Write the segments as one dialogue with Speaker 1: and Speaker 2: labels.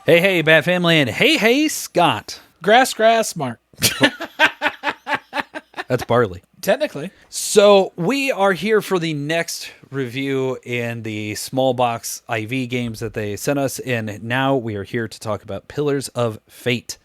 Speaker 1: Hey, hey, Bat Family, and hey, hey, Scott.
Speaker 2: Grass, Mark.
Speaker 1: That's barley.
Speaker 2: Technically.
Speaker 1: So we are here for the next review in the small box IV games that they sent us, and now we are here to talk about Pillars of Fate.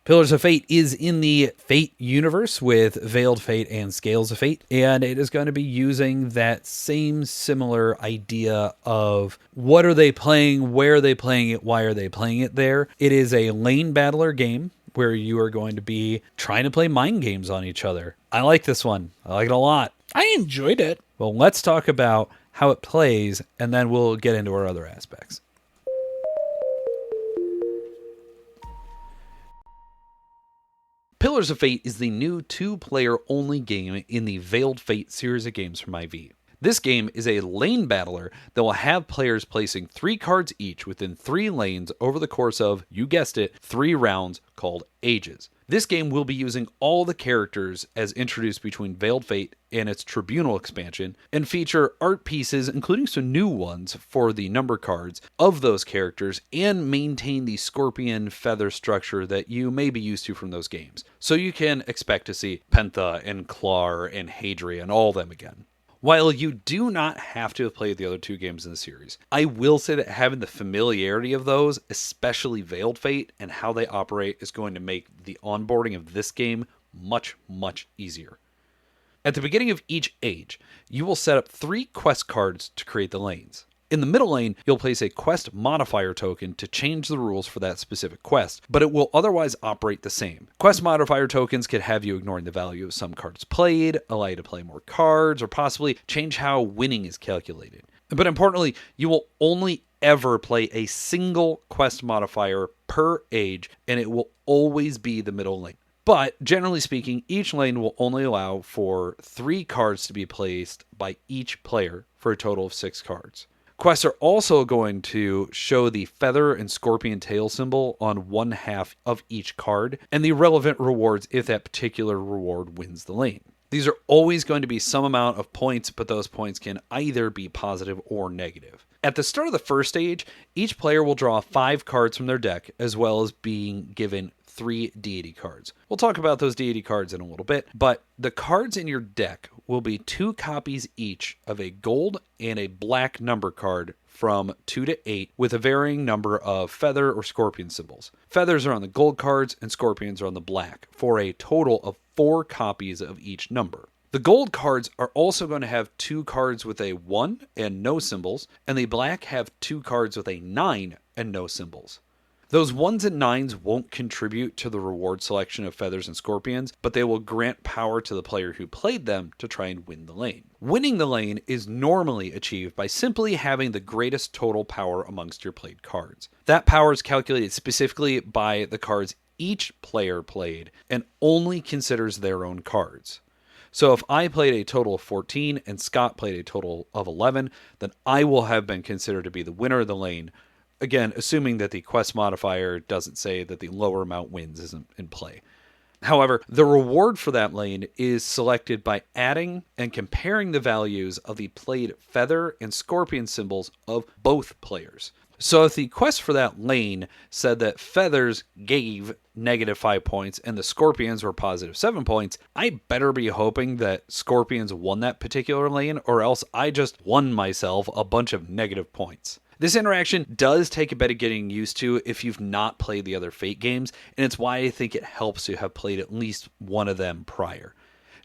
Speaker 1: Pillars of Fate is in the Fate universe with Veiled Fate and Scales of Fate, and it is going to be using that same similar idea of what are they playing, where are they playing it, why are they playing it there. It is a lane battler game where you are going to be trying to play mind games on each other. I like this one. I like it a lot.
Speaker 2: I enjoyed it.
Speaker 1: Well, let's talk about how it plays, and then we'll get into our other aspects. Pillars of Fate is the new two-player only game in the Veiled Fate series of games from IV. This game is a lane battler that will have players placing 3 cards each within 3 lanes over the course of, you guessed it, 3 rounds called Ages. This game will be using all the characters as introduced between Veiled Fate and its Tribunal expansion, and feature art pieces, including some new ones for the number cards of those characters, and maintain the scorpion feather structure that you may be used to from those games. So you can expect to see Pentha and Clar and Hadria and all of them again. While you do not have to have played the other 2 games in the series, I will say that having the familiarity of those, especially Veiled Fate, and how they operate is going to make the onboarding of this game much, much easier. At the beginning of each age, you will set up 3 quest cards to create the lanes. In the middle lane, you'll place a quest modifier token to change the rules for that specific quest, but it will otherwise operate the same. Quest modifier tokens could have you ignoring the value of some cards played, allow you to play more cards, or possibly change how winning is calculated. But importantly, you will only ever play a single quest modifier per age, and it will always be the middle lane. But generally speaking, each lane will only allow for 3 cards to be placed by each player for a total of 6 cards. Quests are also going to show the feather and scorpion tail symbol on one half of each card, and the relevant rewards if that particular reward wins the lane. These are always going to be some amount of points, but those points can either be positive or negative. At the start of the first stage, each player will draw 5 cards from their deck, as well as being given 3 deity cards. We'll talk about those deity cards in a little bit, but the cards in your deck will be 2 copies each of a gold and a black number card from 2 to 8 with a varying number of feather or scorpion symbols. Feathers are on the gold cards and scorpions are on the black for a total of 4 copies of each number. The gold cards are also going to have 2 cards with a 1 and no symbols, and the black have 2 cards with a 9 and no symbols. Those 1s and 9s won't contribute to the reward selection of feathers and scorpions, but they will grant power to the player who played them to try and win the lane. Winning the lane is normally achieved by simply having the greatest total power amongst your played cards. That power is calculated specifically by the cards each player played and only considers their own cards. So if I played a total of 14 and Scott played a total of 11, then I will have been considered to be the winner of the lane. Again, assuming that the quest modifier doesn't say that the lower amount wins isn't in play. However, the reward for that lane is selected by adding and comparing the values of the played feather and scorpion symbols of both players. So if the quest for that lane said that feathers gave -5 points and the scorpions were +7 points, I better be hoping that scorpions won that particular lane, or else I just won myself a bunch of negative points. This interaction does take a bit of getting used to if you've not played the other Fate games, and it's why I think it helps to have played at least one of them prior.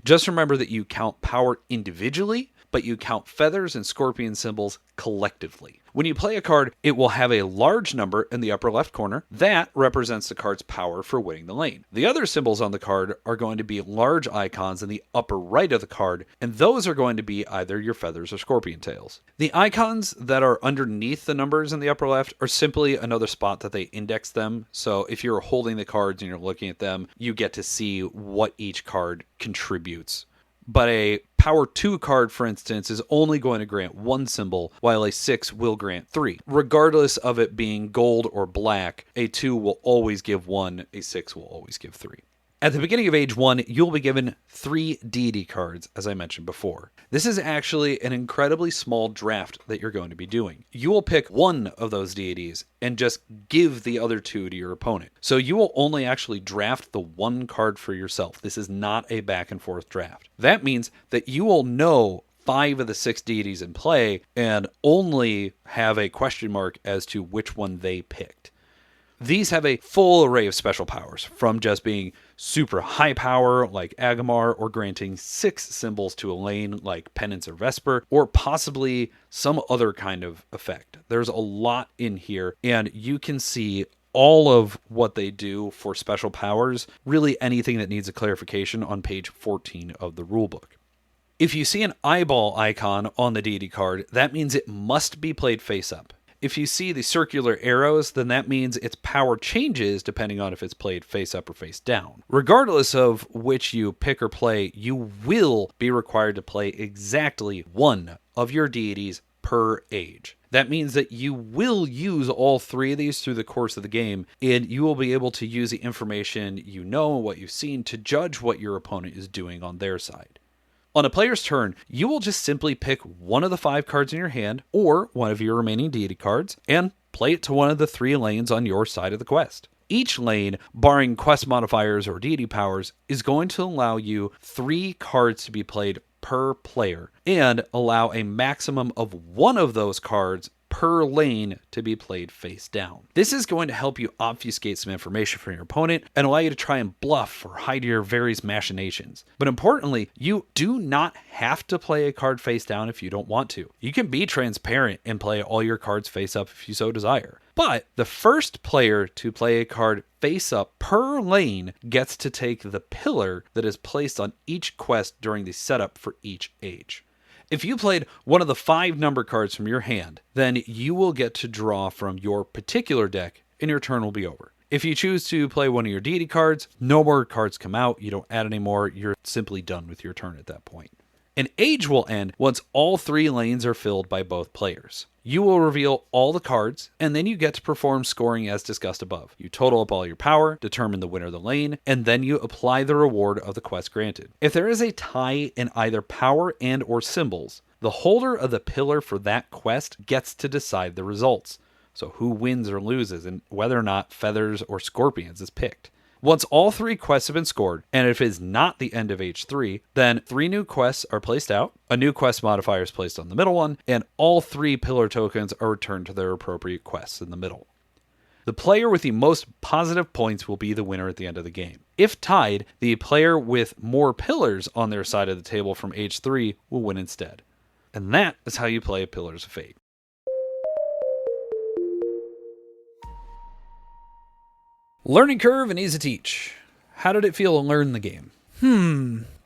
Speaker 1: Just remember that you count power individually, but you count feathers and scorpion symbols collectively. When you play a card, it will have a large number in the upper left corner. That represents the card's power for winning the lane. The other symbols on the card are going to be large icons in the upper right of the card, and those are going to be either your feathers or scorpion tails. The icons that are underneath the numbers in the upper left are simply another spot that they index them. So if you're holding the cards and you're looking at them, you get to see what each card contributes. But a Power 2 card, for instance, is only going to grant 1 symbol, while a 6 will grant 3. Regardless of it being gold or black, a 2 will always give 1, a 6 will always give 3. At the beginning of Age 1, you'll be given 3 deity cards, as I mentioned before. This is actually an incredibly small draft that you're going to be doing. You will pick one of those deities and just give the other 2 to your opponent. So you will only actually draft the 1 card for yourself. This is not a back and forth draft. That means that you will know 5 of the 6 deities in play and only have a question mark as to which one they picked. These have a full array of special powers, from just being super high power like Agamar, or granting 6 symbols to a lane like Penance or Vesper, or possibly some other kind of effect. There's a lot in here, and you can see all of what they do for special powers, really anything that needs a clarification, on page 14 of the rulebook. If you see an eyeball icon on the deity card, that means it must be played face up. If you see the circular arrows, then that means its power changes depending on if it's played face up or face down. Regardless of which you pick or play, you will be required to play exactly 1 of your deities per age. That means that you will use all 3 of these through the course of the game, and you will be able to use the information you know and what you've seen to judge what your opponent is doing on their side. On a player's turn, you will just simply pick one of the 5 cards in your hand, or one of your remaining deity cards, and play it to one of the 3 lanes on your side of the quest. Each lane, barring quest modifiers or deity powers, is going to allow you 3 cards to be played per player, and allow a maximum of 1 of those cards per lane to be played face down. This is going to help you obfuscate some information from your opponent and allow you to try and bluff or hide your various machinations. But importantly, you do not have to play a card face down if you don't want to. You can be transparent and play all your cards face up if you so desire. But the first player to play a card face up per lane gets to take the pillar that is placed on each quest during the setup for each age. If you played one of the 5 number cards from your hand, then you will get to draw from your particular deck and your turn will be over. If you choose to play one of your deity cards, no more cards come out, you don't add any more, you're simply done with your turn at that point. An age will end once all 3 lanes are filled by both players. You will reveal all the cards, and then you get to perform scoring as discussed above. You total up all your power, determine the winner of the lane, and then you apply the reward of the quest granted. If there is a tie in either power and or symbols, the holder of the pillar for that quest gets to decide the results. So who wins or loses, and whether or not feathers or scorpions is picked. Once all 3 quests have been scored, and if it is not the end of Age 3, then 3 new quests are placed out, a new quest modifier is placed on the middle one, and all 3 pillar tokens are returned to their appropriate quests in the middle. The player with the most positive points will be the winner at the end of the game. If tied, the player with more pillars on their side of the table from Age 3 will win instead. And that is how you play Pillars of Fate. Learning curve and easy to teach. How did it feel to learn the game?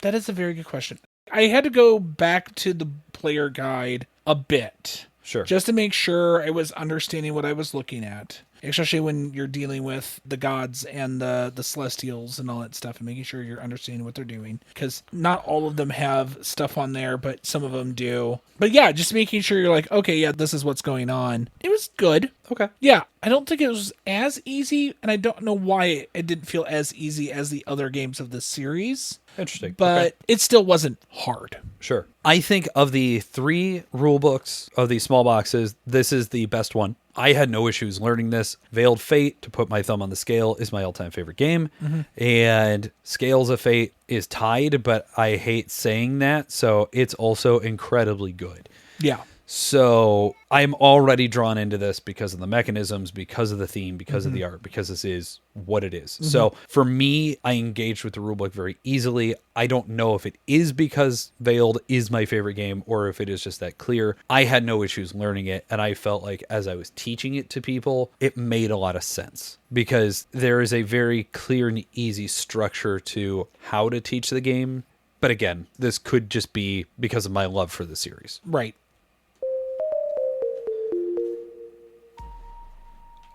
Speaker 2: That is a very good question. I had to go back to the player guide a bit.
Speaker 1: Sure.
Speaker 2: Just to make sure I was understanding what I was looking at. Especially when you're dealing with the gods and the celestials and all that stuff, and making sure you're understanding what they're doing. Because not all of them have stuff on there, but some of them do. But yeah, just making sure you're like, okay, yeah, this is what's going on. It was good.
Speaker 1: Okay.
Speaker 2: Yeah, I don't think it was as easy, and I don't know why it didn't feel as easy as the other games of this series.
Speaker 1: Interesting.
Speaker 2: But it still wasn't hard.
Speaker 1: Sure. I think of the 3 rule books of these small boxes, this is the best one. I had no issues learning this. Veiled Fate, to put my thumb on the scale, is my all-time favorite game. And Scales of Fate is tied, but I hate saying that, so it's also incredibly good.
Speaker 2: Yeah.
Speaker 1: So I'm already drawn into this because of the mechanisms, because of the theme, because of the art, because this is what it is. So for me, I engaged with the rulebook very easily. I don't know if it is because Veiled is my favorite game or if it is just that clear. I had no issues learning it, and I felt like as I was teaching it to people, it made a lot of sense because there is a very clear and easy structure to how to teach the game. But again, this could just be because of my love for the series.
Speaker 2: Right.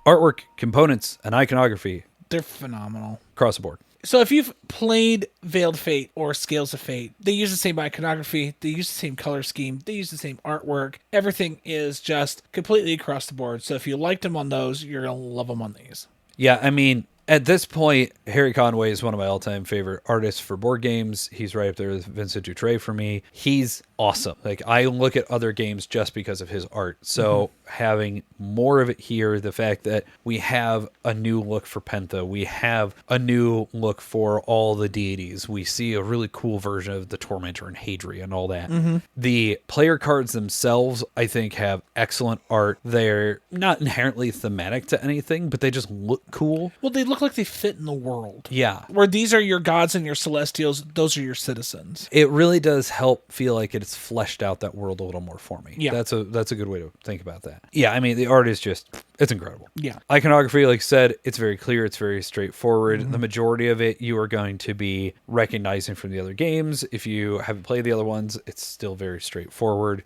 Speaker 1: Artwork, components, and iconography
Speaker 2: They're phenomenal.
Speaker 1: across the board.
Speaker 2: So if you've played Veiled Fate or Scales of Fate, they use the same iconography, they use the same color scheme, they use the same artwork. Everything is just completely across the board. So if you liked them on those, you're going to love them on these.
Speaker 1: Yeah, I mean, At this point, Harry Conway is one of my all-time favorite artists for board games. He's right up there with Vincent Dutrait for me. He's awesome. Like, I look at other games just because of his art. So having more of it here, the fact that we have a new look for Pentha, we have a new look for all the deities. We see a really cool version of the Tormentor and Hadri and all that. The player cards themselves, I think, have excellent art. They're not inherently thematic to anything, but they just look cool.
Speaker 2: Well, they look like they fit in the world.
Speaker 1: Yeah.
Speaker 2: Where these are your gods and your celestials, those are your citizens.
Speaker 1: It really does help feel like it's fleshed out that world a little more for me.
Speaker 2: Yeah.
Speaker 1: That's a good way to think about that. Yeah, I mean, the art is just, it's incredible.
Speaker 2: Yeah.
Speaker 1: Iconography, like I said, it's very clear, it's very straightforward. The majority of it you are going to be recognizing from the other games. If you haven't played the other ones, it's still very straightforward.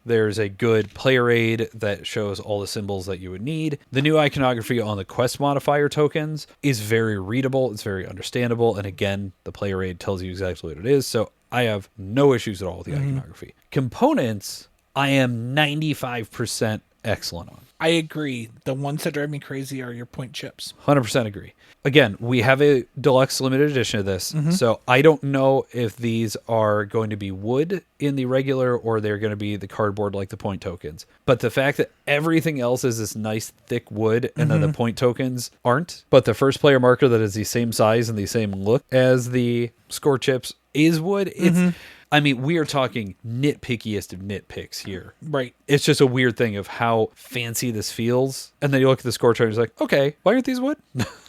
Speaker 1: There's a good player aid that shows all the symbols that you would need. The new iconography on the quest modifier tokens is very readable. It's very understandable. And again, the player aid tells you exactly what it is. So I have no issues at all with the iconography. Components, I am 95% excellent on.
Speaker 2: I agree. The ones that drive me crazy are your point chips.
Speaker 1: 100% agree. Again, we have a deluxe limited edition of this, so I don't know if these are going to be wood in the regular or they're going to be the cardboard like the point tokens. But the fact that everything else is this nice thick wood and then the point tokens aren't, but the first player marker that is the same size and the same look as the score chips is wood, it's... I mean, we are talking nitpickiest of nitpicks here.
Speaker 2: Right.
Speaker 1: It's just a weird thing of how fancy this feels. And then you look at the score chart and it's like, okay, why aren't these wood?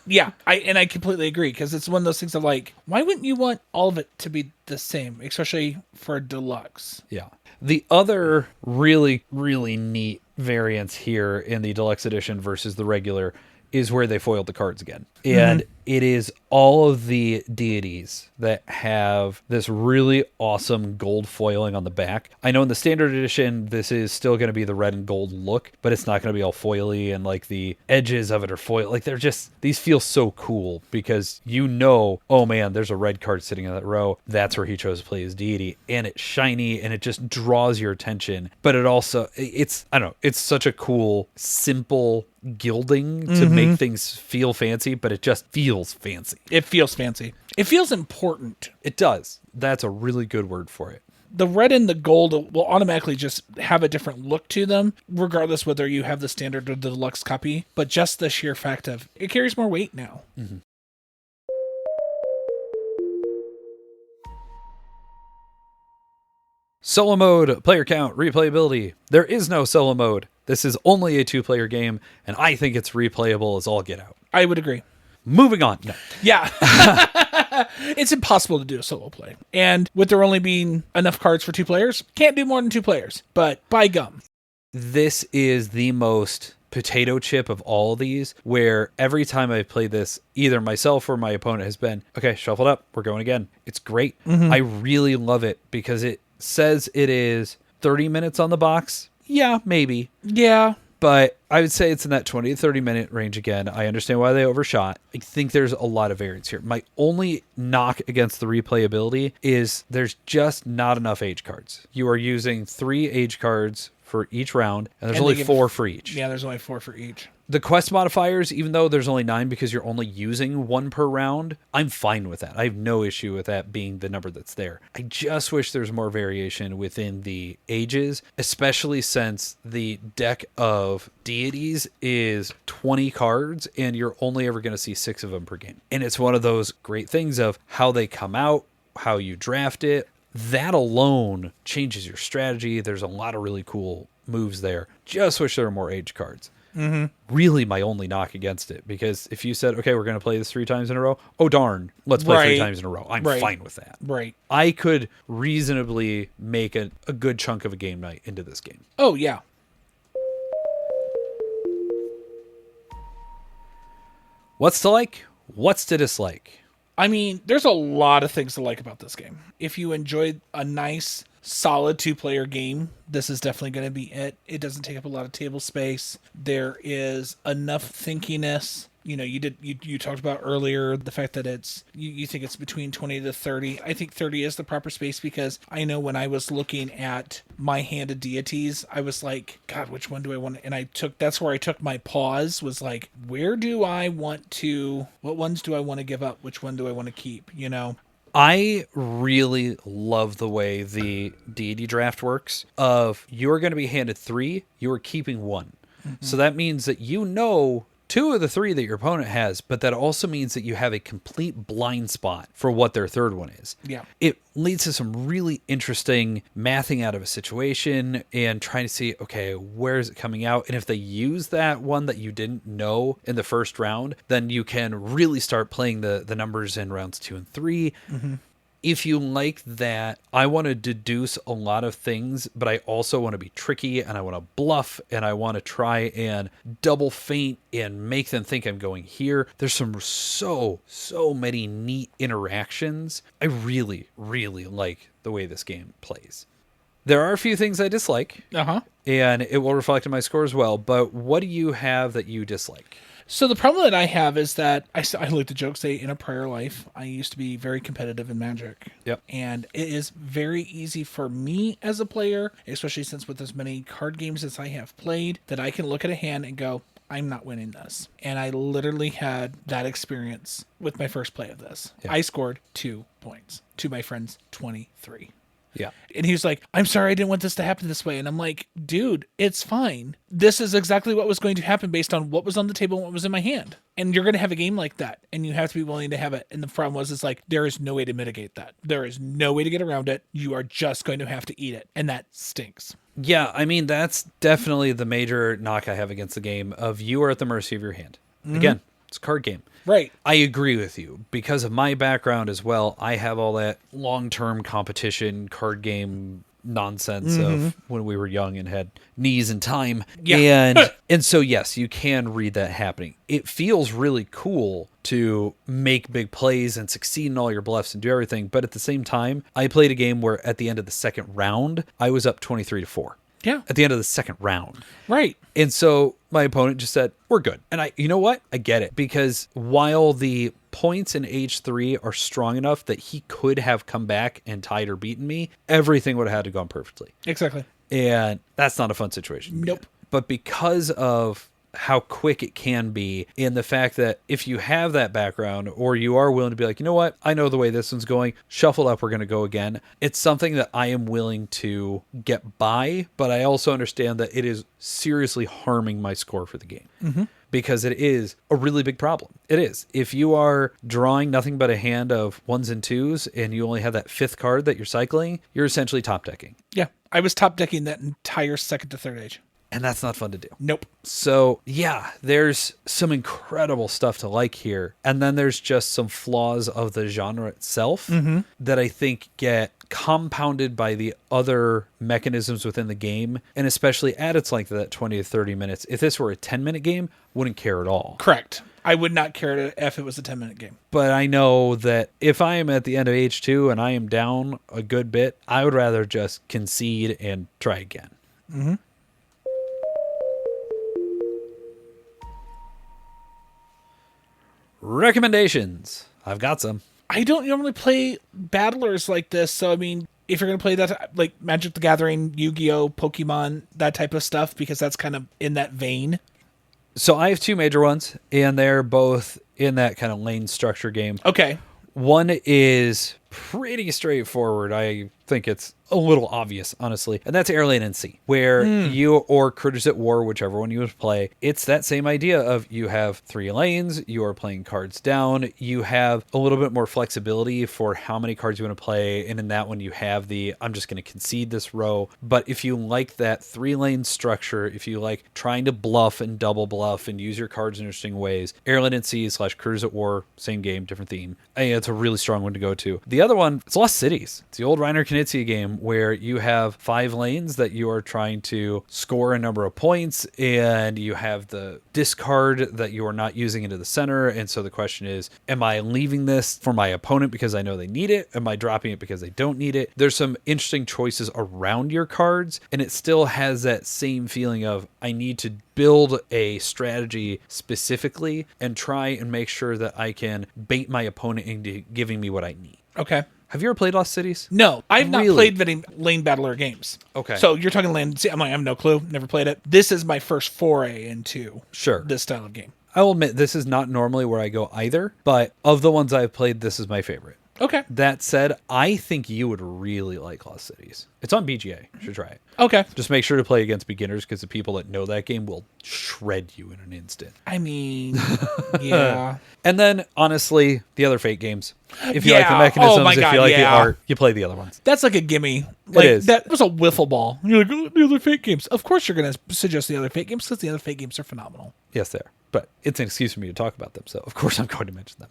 Speaker 2: Yeah, I completely agree, because it's one of those things of like, why wouldn't you want all of it to be the same, especially for a deluxe?
Speaker 1: Yeah. The other really, really neat variance here in the deluxe edition versus the regular is where they foiled the cards again. And it is all of the deities that have this really awesome gold foiling on the back. I know in the standard edition, this is still going to be the red and gold look, but it's not going to be all foily and like the edges of it are foil. Like they're just, these feel so cool because you know, oh man, there's a red card sitting in that row. That's where he chose to play his deity. And it's shiny and it just draws your attention. But it also, it's, I don't know, it's such a cool, simple gilding to make things feel fancy, but it just feels fancy.
Speaker 2: It feels fancy. It feels important.
Speaker 1: It does. That's a really good word for it.
Speaker 2: The red and the gold will automatically just have a different look to them, regardless whether you have the standard or the deluxe copy. But just the sheer fact of it carries more weight now.
Speaker 1: Solo mode, player count, replayability. There is no solo mode. This is only a 2-player game, and I think it's replayable as all get out.
Speaker 2: I would agree.
Speaker 1: Moving on. No.
Speaker 2: Yeah. It's impossible to do a solo play. And with there only being enough cards for 2 players, can't do more than 2 players. But by gum.
Speaker 1: This is the most potato chip of all these, where every time I've played this, either myself or my opponent has been, okay, shuffled up, we're going again. It's great. I really love it because it says it is 30 minutes on the box. Yeah, maybe.
Speaker 2: Yeah.
Speaker 1: But I would say it's in that 20 to 30 minute range again. I understand why they overshot. I think there's a lot of variance here. My only knock against the replayability is there's just not enough age cards. You are using 3 age cards for each round, and there's only 4 for each.
Speaker 2: Yeah, there's only 4 for each.
Speaker 1: The quest modifiers, even though there's only 9 because you're only using 1 per round, I'm fine with that. I have no issue with that being the number that's there. I just wish there's more variation within the ages, especially since the deck of deities is 20 cards and you're only ever going to see 6 of them per game. And it's one of those great things of how they come out, how you draft it. That alone changes your strategy. There's a lot of really cool moves there. Just wish there were more age cards. Really my only knock against it, because if you said, okay, we're going to play this 3 times in a row, oh darn, let's play 3 times in a row. I'm fine with that.
Speaker 2: Right.
Speaker 1: I could reasonably make a good chunk of a game night into this game.
Speaker 2: Oh, yeah.
Speaker 1: What's to like? What's to dislike?
Speaker 2: I mean, there's a lot of things to like about this game. If you enjoyed a nice, solid 2-player game, this is definitely going to be it. It doesn't take up a lot of table space. There is enough thinkiness you talked about earlier the fact that you think it's between 20 to 30. I think 30 is the proper space, because I know when I was looking at my handed deities, I was like, God, which one do I want? And that's where I took my pause, was like, what ones do I want to give up? Which one do I want to keep?
Speaker 1: I really love the way the deity draft works. Of you're going to be handed 3, you're keeping 1. So that means that 2 of the 3 that your opponent has, but that also means that you have a complete blind spot for what their third one is.
Speaker 2: Yeah.
Speaker 1: It leads to some really interesting mathing out of a situation and trying to see, okay, where is it coming out? And if they use that one that you didn't know in the first round, then you can really start playing the numbers in rounds 2 and 3. If you like that, I want to deduce a lot of things, but I also want to be tricky, and I want to bluff, and I want to try and double feint and make them think I'm going here. There's some so many neat interactions. I really, really like the way this game plays. There are a few things I dislike, and it will reflect in my score as well, but what do you have that you dislike?
Speaker 2: So the problem that I have is that I like the joke say, in a prior life, I used to be very competitive in Magic.
Speaker 1: Yep.
Speaker 2: And it is very easy for me as a player, especially since with as many card games as I have played, that I can look at a hand and go, I'm not winning this. And I literally had that experience with my first play of this.
Speaker 1: Yeah.
Speaker 2: I scored 2 points to my friend's 23.
Speaker 1: Yeah.
Speaker 2: And he was like, I'm sorry, I didn't want this to happen this way. And I'm like, dude, it's fine. This is exactly what was going to happen based on what was on the table and what was in my hand. And you're going to have a game like that. And you have to be willing to have it. And the problem was, it's like, there is no way to mitigate that. There is no way to get around it. You are just going to have to eat it. And that stinks.
Speaker 1: Yeah, I mean, that's definitely the major knock I have against the game, of you are at the mercy of your hand. Again, it's a card game.
Speaker 2: Right.
Speaker 1: I agree with you. Because of my background as well, I have all that long-term competition card game nonsense of when we were young and had knees and time.
Speaker 2: Yeah.
Speaker 1: And so, yes, you can read that happening. It feels really cool to make big plays and succeed in all your bluffs and do everything. But at the same time, I played a game where at the end of the second round, I was up 23-4.
Speaker 2: Yeah.
Speaker 1: At the end of the second round.
Speaker 2: Right.
Speaker 1: And so my opponent just said, we're good. And you know what? I get it. Because while the points in H3 are strong enough that he could have come back and tied or beaten me, everything would have had to gone perfectly.
Speaker 2: Exactly.
Speaker 1: And that's not a fun situation.
Speaker 2: Nope.
Speaker 1: But because of how quick it can be, and the fact that if you have that background, or you are willing to be like, you know what, I know the way this one's going, shuffle up, we're going to go again. It's something that I am willing to get by, but I also understand that it is seriously harming my score for the game. Because it is a really big problem. It is. If you are drawing nothing but a hand of 1s and 2s, and you only have that 5th card that you're cycling, you're essentially top decking.
Speaker 2: Yeah. I was top decking that entire 2nd to 3rd age.
Speaker 1: And that's not fun to do.
Speaker 2: Nope.
Speaker 1: So, yeah, there's some incredible stuff to like here. And then there's just some flaws of the genre itself that I think get compounded by the other mechanisms within the game. And especially at its length of that 20 to 30 minutes. If this were a 10-minute game, wouldn't care at all.
Speaker 2: Correct. I would not care if it was a 10-minute game.
Speaker 1: But I know that if I am at the end of H2 and I am down a good bit, I would rather just concede and try again. Recommendations. I've got some.
Speaker 2: I don't normally play battlers like this, so I mean, if you're going to play that, like Magic the Gathering, Yu-Gi-Oh, Pokemon, that type of stuff, because that's kind of in that vein.
Speaker 1: So I have 2 major ones, and they're both in that kind of lane structure game.
Speaker 2: Okay.
Speaker 1: One is pretty straightforward. I think it's a little obvious, honestly. And that's Airlane NC, where you, or Critters at War, whichever one you would play, it's that same idea of you have 3 lanes, you are playing cards down, you have a little bit more flexibility for how many cards you want to play, and in that one you have the, I'm just going to concede this row. But if you like that 3-lane structure, if you like trying to bluff and double bluff and use your cards in interesting ways, Airlane NC / Critters at War, same game, different theme. I think it's a really strong one to go to. The other one, it's Lost Cities. It's the old Reiner Knizia game where you have 5 lanes that you are trying to score a number of points, and you have the discard that you are not using into the center. And so the question is, am I leaving this for my opponent because I know they need it? Am I dropping it because they don't need it? There's some interesting choices around your cards, and it still has that same feeling of I need to build a strategy specifically and try and make sure that I can bait my opponent into giving me what I need.
Speaker 2: Okay.
Speaker 1: Have you ever played Lost Cities?
Speaker 2: No, I've not
Speaker 1: Really?
Speaker 2: played many lane battler games.
Speaker 1: Okay.
Speaker 2: So you're talking lane. See, I'm like, I have no clue. Never played it. This is my first foray into this style of game.
Speaker 1: I will admit this is not normally where I go either, but of the ones I've played, this is my favorite.
Speaker 2: Okay.
Speaker 1: That said, I think you would really like Lost Cities. It's on BGA. You should try it.
Speaker 2: Okay.
Speaker 1: Just make sure to play against beginners because the people that know that game will shred you in an instant.
Speaker 2: I mean, yeah.
Speaker 1: And then, honestly, the other Fate games. If you like the mechanisms,
Speaker 2: oh my God,
Speaker 1: if you like the art, you play the other ones.
Speaker 2: That's like a gimme. Like,
Speaker 1: it is.
Speaker 2: That was a wiffle ball. You're like, oh, the other Fate games. Of course you're going to suggest the other Fate games because the other Fate games are phenomenal.
Speaker 1: Yes, they are. But it's an excuse for me to talk about them, so of course I'm going to mention them.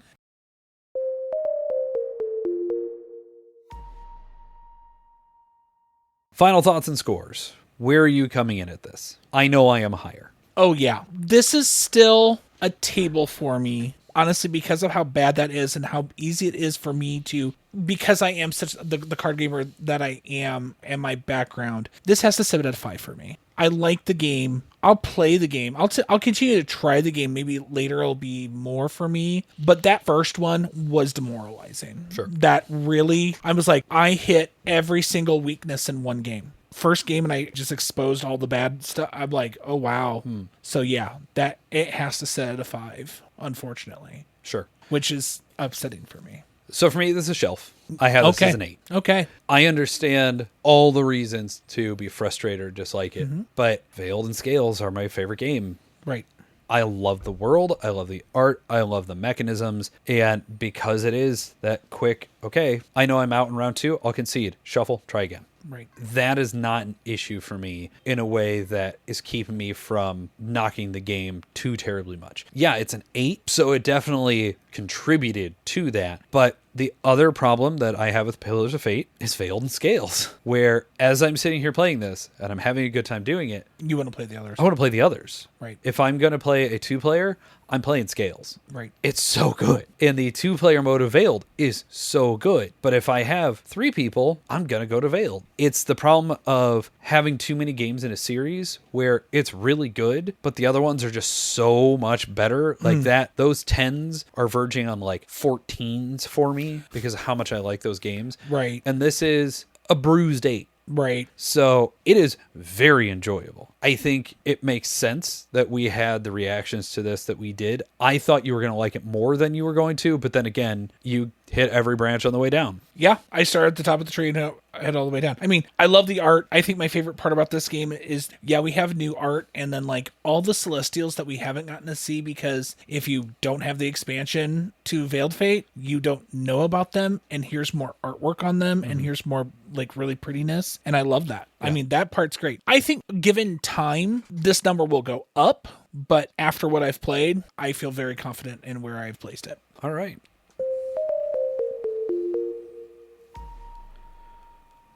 Speaker 1: Final thoughts and scores. Where are you coming in at this? I know I am higher.
Speaker 2: Oh, yeah. This is still a table for me, honestly, because of how bad that is and how easy it is for me to, because I am such the card gamer that I am and my background, this has to sit at a 5 for me. I like the game. I'll play the game. I'll continue to try the game. Maybe later it'll be more for me. But that first one was demoralizing.
Speaker 1: Sure.
Speaker 2: That really, I was like, I hit every single weakness in one game. First game, and I just exposed all the bad stuff. I'm like, oh, wow. So yeah, that it has to set at a 5, unfortunately.
Speaker 1: Sure.
Speaker 2: Which is upsetting for me.
Speaker 1: So for me, this is a shelf. I have this as an 8.
Speaker 2: Okay.
Speaker 1: I understand all the reasons to be frustrated or dislike it, but Veiled and Scales are my favorite game.
Speaker 2: Right.
Speaker 1: I love the world. I love the art. I love the mechanisms. And because it is that quick, okay, I know I'm out in round 2. I'll concede. Shuffle. Try again.
Speaker 2: Right.
Speaker 1: That is not an issue for me in a way that is keeping me from knocking the game too terribly much. Yeah, it's an 8, so it definitely contributed to that. But the other problem that I have with Pillars of Fate is Veiled and Scales, where as I'm sitting here playing this and I'm having a good time doing it,
Speaker 2: You want to play the others.
Speaker 1: I want to play the others.
Speaker 2: Right.
Speaker 1: If I'm going to play a 2-player, I'm playing Scales.
Speaker 2: Right.
Speaker 1: It's so good. And the 2-player mode of Veiled is so good. But if I have 3 people, I'm going to go to Veiled. It's the problem of having too many games in a series where it's really good, but the other ones are just so much better. Like that, those 10s are verging on like 14s for me because of how much I like those games.
Speaker 2: Right.
Speaker 1: And this is a bruised 8.
Speaker 2: Right.
Speaker 1: So it is very enjoyable. I think it makes sense that we had the reactions to this that we did. I thought you were going to like it more than you were going to, but then again, you hit every branch on the way down.
Speaker 2: Yeah, I started at the top of the tree and head all the way down. I mean, I love the art. I think my favorite part about this game is, yeah, we have new art and then like all the Celestials that we haven't gotten to see because if you don't have the expansion to Veiled Fate, you don't know about them. And here's more artwork on them and here's more like really prettiness. And I love that. Yeah. I mean, that part's great. I think given time, this number will go up. But after what I've played, I feel very confident in where I've placed it.
Speaker 1: All right.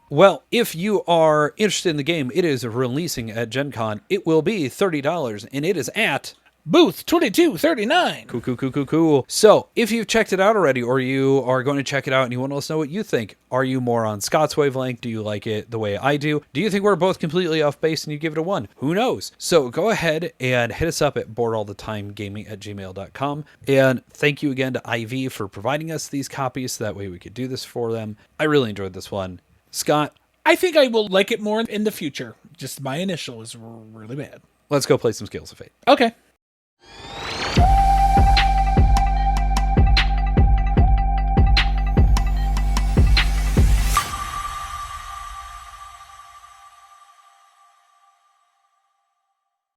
Speaker 1: Well, if you are interested in the game, it is releasing at Gen Con. It will be $30, and it is at
Speaker 2: Booth 2239.
Speaker 1: Cool. So, if you've checked it out already, or you are going to check it out and you want to let us know what you think, are you more on Scott's wavelength? Do you like it the way I do? Do you think we're both completely off base and you give it a 1? Who knows? So, go ahead and hit us up at boardalltheTimeGaming@gmail.com. And thank you again to IV for providing us these copies so that way we could do this for them. I really enjoyed this one. Scott?
Speaker 2: I think I will like it more in the future. Just my initial is really bad.
Speaker 1: Let's go play some Scales of Fate.
Speaker 2: Okay.